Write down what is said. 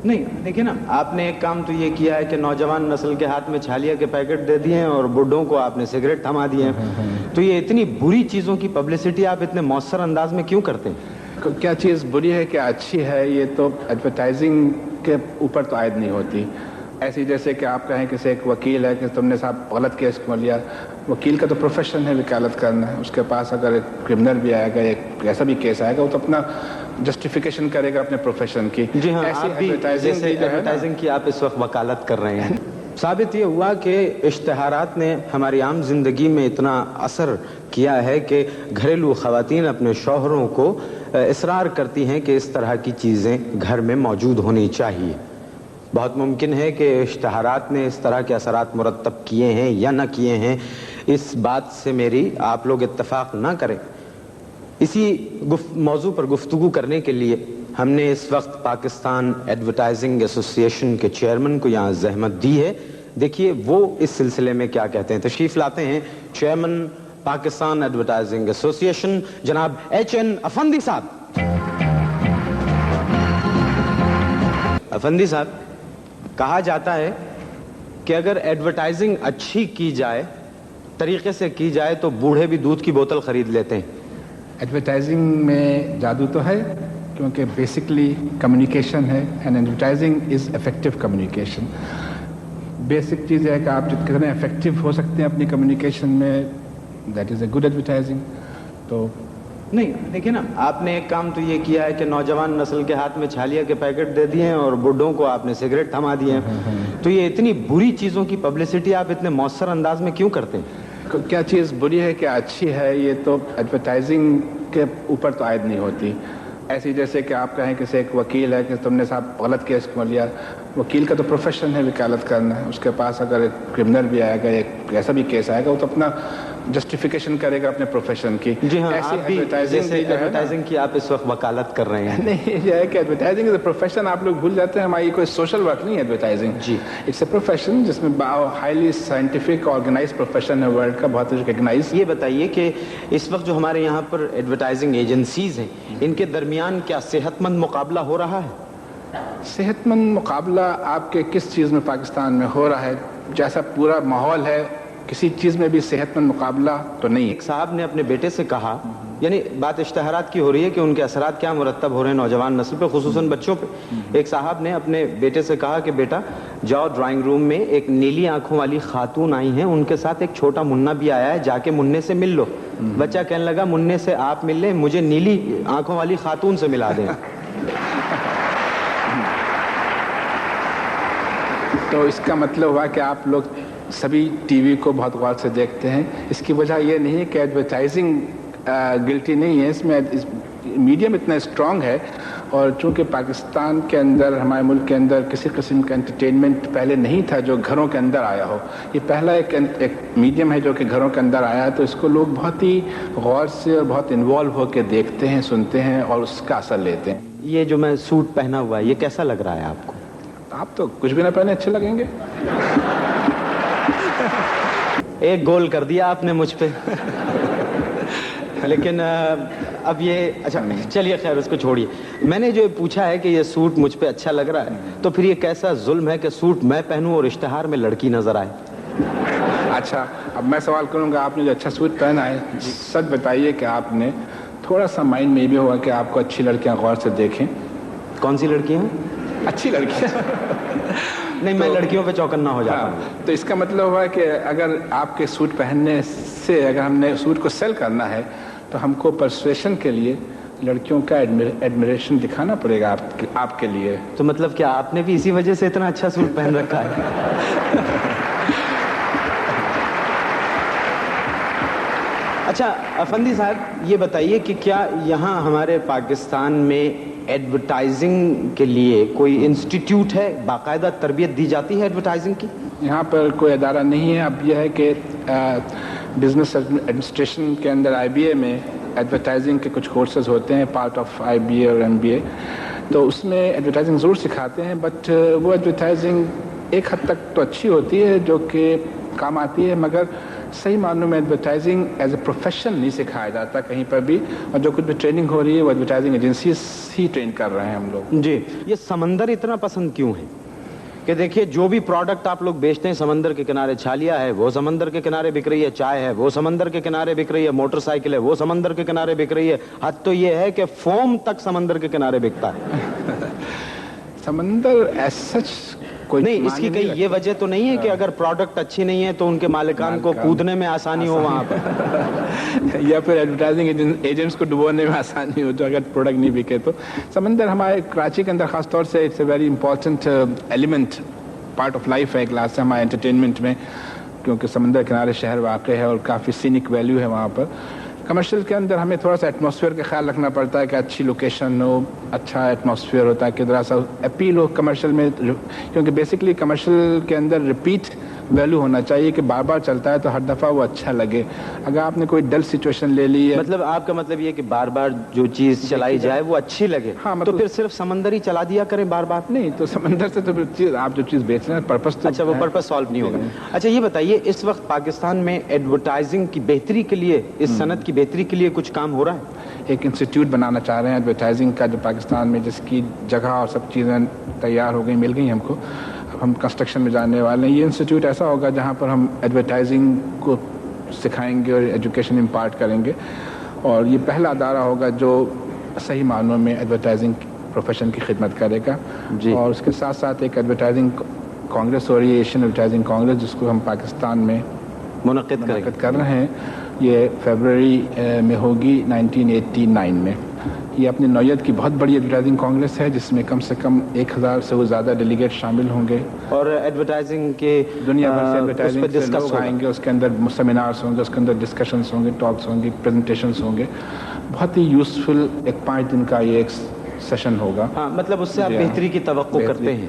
نہیں دیکھیے نا، آپ نے ایک کام تو یہ کیا ہے کہ نوجوان نسل کے ہاتھ میں چھالیا کے پیکٹ دے دیے ہیں اور بڈھوں کو آپ نے سگریٹ تھما دیے ہیں، تو یہ اتنی بری چیزوں کی پبلسٹی آپ اتنے مؤثر انداز میں کیوں کرتے ہیں؟ کیا چیز بری ہے کیا اچھی ہے، یہ تو ایڈورٹائزنگ کے اوپر تو عائد نہیں ہوتی. ایسی جیسے کہ آپ کہیں کہ ایک وکیل ہے کہ تم نے صاحب غلط کیس کیوں لیا. وکیل کا تو پروفیشن ہے وکالت کرنا ہے. اس کے پاس اگر ایک کرمنل بھی آئے گا، ایک ایسا بھی کیس آئے گا، وہ تو اپنا جسٹیفیکیشن کرے گا اپنے پروفیشن کی. جی ہاں، ایسی آپ بھی جیسے ایڈورٹائزنگ کی آپ اس وقت وکالت کر رہے ہیں. ثابت یہ ہوا کہ اشتہارات نے ہماری عام زندگی میں اتنا اثر کیا ہے کہ گھریلو خواتین اپنے شوہروں کو اصرار کرتی ہیں کہ اس طرح کی چیزیں گھر میں موجود ہونی چاہیے. بہت ممکن ہے کہ اشتہارات نے اس طرح کے اثرات مرتب کیے ہیں یا نہ کیے ہیں، اس بات سے میری آپ لوگ اتفاق نہ کریں. اسی موضوع پر گفتگو کرنے کے لیے ہم نے اس وقت پاکستان ایڈورٹائزنگ ایسوسی ایشن کے چیئرمین کو یہاں زحمت دی ہے. دیکھیے وہ اس سلسلے میں کیا کہتے ہیں. تشریف لاتے ہیں چیئرمین پاکستان ایڈورٹائزنگ ایسوسی ایشن جناب ایچ این افندی صاحب. افندی صاحب، کہا جاتا ہے کہ اگر ایڈورٹائزنگ اچھی کی جائے، طریقے سے کی جائے، تو بوڑھے بھی دودھ کی بوتل خرید لیتے ہیں. ایڈورٹائزنگ میں جادو تو ہے، کیونکہ بیسکلی کمیونیکیشن ہے، and advertising is effective communication. Basic چیز ہے کہ آپ جتنے افیکٹو ہو سکتے ہیں اپنی کمیونیکیشن میں، that is a good advertising. تو نہیں دیکھیے نا، آپ نے ایک کام تو یہ کیا ہے کہ نوجوان نسل کے ہاتھ میں چھالیا کے پیکٹ دے دیے ہیں اور بڈھوں کو آپ نے سگریٹ تھما دیے ہیں، تو یہ اتنی بری چیزوں کی پبلسٹی آپ اتنے مؤثر انداز میں کیوں کرتے ہیں؟ کیا چیز بری ہے کیا اچھی ہے، یہ تو ایڈورٹائزنگ کے اوپر تو عائد نہیں ہوتی. ایسی جیسے کہ آپ کہیں کہ ایک وکیل ہے کہ تم نے صاحب غلط کیس کیوں لیا. وکیل کا تو پروفیشن ہے وکالت کرنا ہے. اس کے پاس اگر ایک کرمنل بھی آئے گا، ایک ایسا بھی کیس آئے گا، وہ تو اپنا جسٹیفیکیشن کرے گا اپنے پروفیشن کی. جی ہاں، ایسی آپ بھی جیسے ایڈورٹائزنگ کی آپ اس وقت وکالت کر رہے ہیں. نہیں، یہ ہے کہ ایڈورٹائزنگ از اے پروفیشن. آپ لوگ بھول جاتے ہیں ہماری کوئی سوشل ورک نہیں ہے ایڈورٹائزنگ. جی، اٹس اے پروفیشن جس میں ہائیلی سائنٹیفک آرگنائز پروفیشن ہے ورلڈ کا، بہت ریکگنائز. یہ بتائیے کہ اس وقت جو ہمارے یہاں پر ایڈورٹائزنگ ایجنسیز ہیں، ان کے درمیان کیا صحت مند مقابلہ ہو رہا ہے؟ صحت مند مقابلہ آپ کے کس چیز میں پاکستان میں ہو رہا ہے؟ جیسا پورا ماحول ہے، کسی چیز میں بھی صحت مند مقابلہ تو نہیں ہے. ایک صاحب نے اپنے بیٹے سے کہا، یعنی بات اشتہارات کی ہو رہی ہے کہ ان کے اثرات کیا مرتب ہو رہے ہیں نوجوان نسل پہ، خصوصاً بچوں پہ. ایک صاحب نے اپنے بیٹے سے کہا کہ بیٹا جاؤ ڈرائنگ روم میں، ایک نیلی آنکھوں والی خاتون آئی ہیں، ان کے ساتھ ایک چھوٹا منا بھی آیا ہے، جا کے مننے سے مل لو. بچہ کہنے لگا مننے سے آپ مل لیں، مجھے نیلی آنکھوں والی خاتون سے ملا دیں. تو اس کا مطلب ہوا کہ آپ لوگ سبھی ٹی وی کو بہت غور سے دیکھتے ہیں. اس کی وجہ یہ نہیں کہ ایڈورٹائزنگ گلٹی نہیں ہے، اس میں میڈیم اتنا اسٹرانگ ہے. اور چونکہ پاکستان کے اندر، ہمارے ملک کے اندر کسی قسم کا انٹرٹینمنٹ پہلے نہیں تھا جو گھروں کے اندر آیا ہو. یہ پہلا ایک میڈیم ہے جو کہ گھروں کے اندر آیا ہے، تو اس کو لوگ بہت ہی غور سے اور بہت انوالو ہو کے دیکھتے ہیں، سنتے ہیں اور اس کا اثر لیتے ہیں. یہ جو میں سوٹ پہنا ہوا ہے، یہ کیسا لگ رہا ہے آپ کو؟ آپ تو کچھ بھی نہ پہنے اچھے لگیں گے. ایک گول کر دیا آپ نے مجھ پہ. لیکن اب یہ اچھا چلیے خیر، اس کو چھوڑیے. میں نے جو پوچھا ہے کہ یہ سوٹ مجھ پہ اچھا لگ رہا ہے، تو پھر یہ کیسا ظلم ہے کہ سوٹ میں پہنوں اور اشتہار میں لڑکی نظر آئے؟ اچھا، اب میں سوال کروں گا، آپ نے جو اچھا سوٹ پہنا ہے، سچ بتائیے کہ آپ نے تھوڑا سا مائنڈ میں یہ بھی ہوگا کہ آپ کو اچھی لڑکیاں غور سے دیکھیں. کون سی لڑکیاں؟ اچھی لڑکیاں. نہیں، میں لڑکیوں پہ چوکنا ہو جاتا ہوں. تو اس کا مطلب ہوا کہ اگر آپ کے سوٹ پہننے سے، اگر ہم نے سوٹ کو سیل کرنا ہے، تو ہم کو پرسویشن کے لیے لڑکیوں کا ایڈمیریشن دکھانا پڑے گا آپ کے لیے. تو مطلب کیا آپ نے بھی اسی وجہ سے اتنا اچھا سوٹ پہن رکھا ہے؟ اچھا افندی صاحب، یہ بتائیے کہ کیا یہاں ہمارے پاکستان میں ایڈورٹائزنگ کے لیے کوئی انسٹیٹیوٹ ہے، باقاعدہ تربیت دی جاتی ہے ایڈورٹائزنگ کی؟ یہاں پر کوئی ادارہ نہیں ہے. اب یہ ہے کہ بزنس ایڈمنسٹریشن کے اندر IBA میں ایڈورٹائزنگ کے کچھ کورسز ہوتے ہیں، پارٹ آف IBA اور MBA. تو اس میں ایڈورٹائزنگ ضرور سکھاتے ہیں، بٹ وہ ایڈورٹائزنگ ایک حد تک تو اچھی ہوتی ہے جو کہ کام آتی ہے، مگر صحیح معنوں میں ایڈورٹائزنگ ایز اے پروفیشن نہیں سکھایا جاتا کہیں پر بھی, اور جو کچھ بھی ٹریننگ ہو رہی ہے وہ ایڈورٹائزنگ ایجنسیز ہی ٹرین کر رہے ہیں ہم لوگ. جی, یہ سمندر اتنا پسند کیوں ہے کہ دیکھیے جو بھی پروڈکٹ آپ لوگ بیچتے ہیں سمندر کے کنارے چھالیا ہے وہ سمندر کے کنارے بک رہی ہے, چائے ہے وہ سمندر کے کنارے بک رہی ہے, موٹر سائیکل ہے وہ سمندر کے کنارے بک رہی ہے, حد تو یہ ہے کہ فوم تک سمندر کے کنارے بکتا ہے. سمندر ایز سچ کوئی نہیں, اس کی کہیں یہ وجہ تو نہیں ہے کہ اگر پروڈکٹ اچھی نہیں ہے تو ان کے مالکان کو کودنے میں آسانی ہو وہاں پر, یا پھر ایڈورٹائزنگ ایجنٹس کو ڈبونے میں آسانی ہو جو اگر پروڈکٹ نہیں بکے تو. سمندر ہمارے کراچی کے اندر خاص طور سے it's a very important element, part of life ہے ایک لحاظ سے ہمارے انٹرٹینمنٹ میں, کیونکہ سمندر کنارے شہر واقع ہے اور کافی سینک ویلیو ہے وہاں پر. کمرشل کے اندر ہمیں تھوڑا سا ایٹماسفیئر کا خیال رکھنا پڑتا ہے کہ اچھی لوکیشن ہو, اچھا ایٹماسفیئر ہوتا ہے کہ ذرا سا اپیل ہو کمرشل میں, کیونکہ بیسکلی کمرشل کے اندر ریپیٹ ویلیو ہونا چاہیے کہ بار بار چلتا ہے تو ہر دفعہ وہ اچھا لگے. اگر آپ نے کوئی ڈل سچویشن لے لی ہے, مطلب آپ کا مطلب یہ کہ بار بار جو چیز چلائی جائے وہ اچھی لگے, تو پھر صرف سمندر ہی چلا دیا کریں بار بار. نہیں تو سمندر سے تو پھر آپ جو چیز بیچ رہے ہیں پرپس تو اچھا وہ پرپس سالو نہیں ہوگا. اچھا یہ بتائیے اس وقت پاکستان میں ایڈورٹائزنگ کی بہتری کے لیے, اس صنعت کی بہتری کے لیے کچھ کام ہو رہا ہے؟ ایک انسٹیٹیوٹ بنانا چاہ رہے ہیں ایڈورٹائزنگ کا جو پاکستان میں, جس کی جگہ اور سب چیزیں تیار ہو گئی, مل گئی ہم کو, ہم کنسٹرکشن میں جانے والے ہیں. یہ انسٹیٹیوٹ ایسا ہوگا جہاں پر ہم ایڈورٹائزنگ کو سکھائیں گے اور ایجوکیشن امپارٹ کریں گے, اور یہ پہلا ادارہ ہوگا جو صحیح معنوں میں ایڈورٹائزنگ پروفیشن کی خدمت کرے گا. جی. اور اس کے ساتھ ساتھ ایک ایڈورٹائزنگ کانگریس ہو رہی ہے, ایشین ایڈورٹائزنگ کانگریس, جس کو ہم پاکستان میں منعقد کر رہے ہیں. یہ فیبروری میں ہوگی 1989 میں. یہ اپنی نوعیت کی بہت بڑی ایڈورٹائزنگ کانگریس ہے جس میں کم سے کم 1000 سے زیادہ ڈیلیگیٹ شامل ہوں گے, اور ایڈورٹائزنگ کے دنیا بھر سے ایڈورٹائزنگ سے لوگ آئیں گے. اس کے اندر سیمینارز ہوں گے, اس کے اندر ڈسکشنز ہوں گے, ٹاکس ہوں گے, پریزنٹیشنز ہوں گے. بہت ہی یوزفل ایک 5 دن کا یہ ایک سیشن ہوگا. ہاں, مطلب اس سے آپ بہتری کی توقع کرتے ہیں.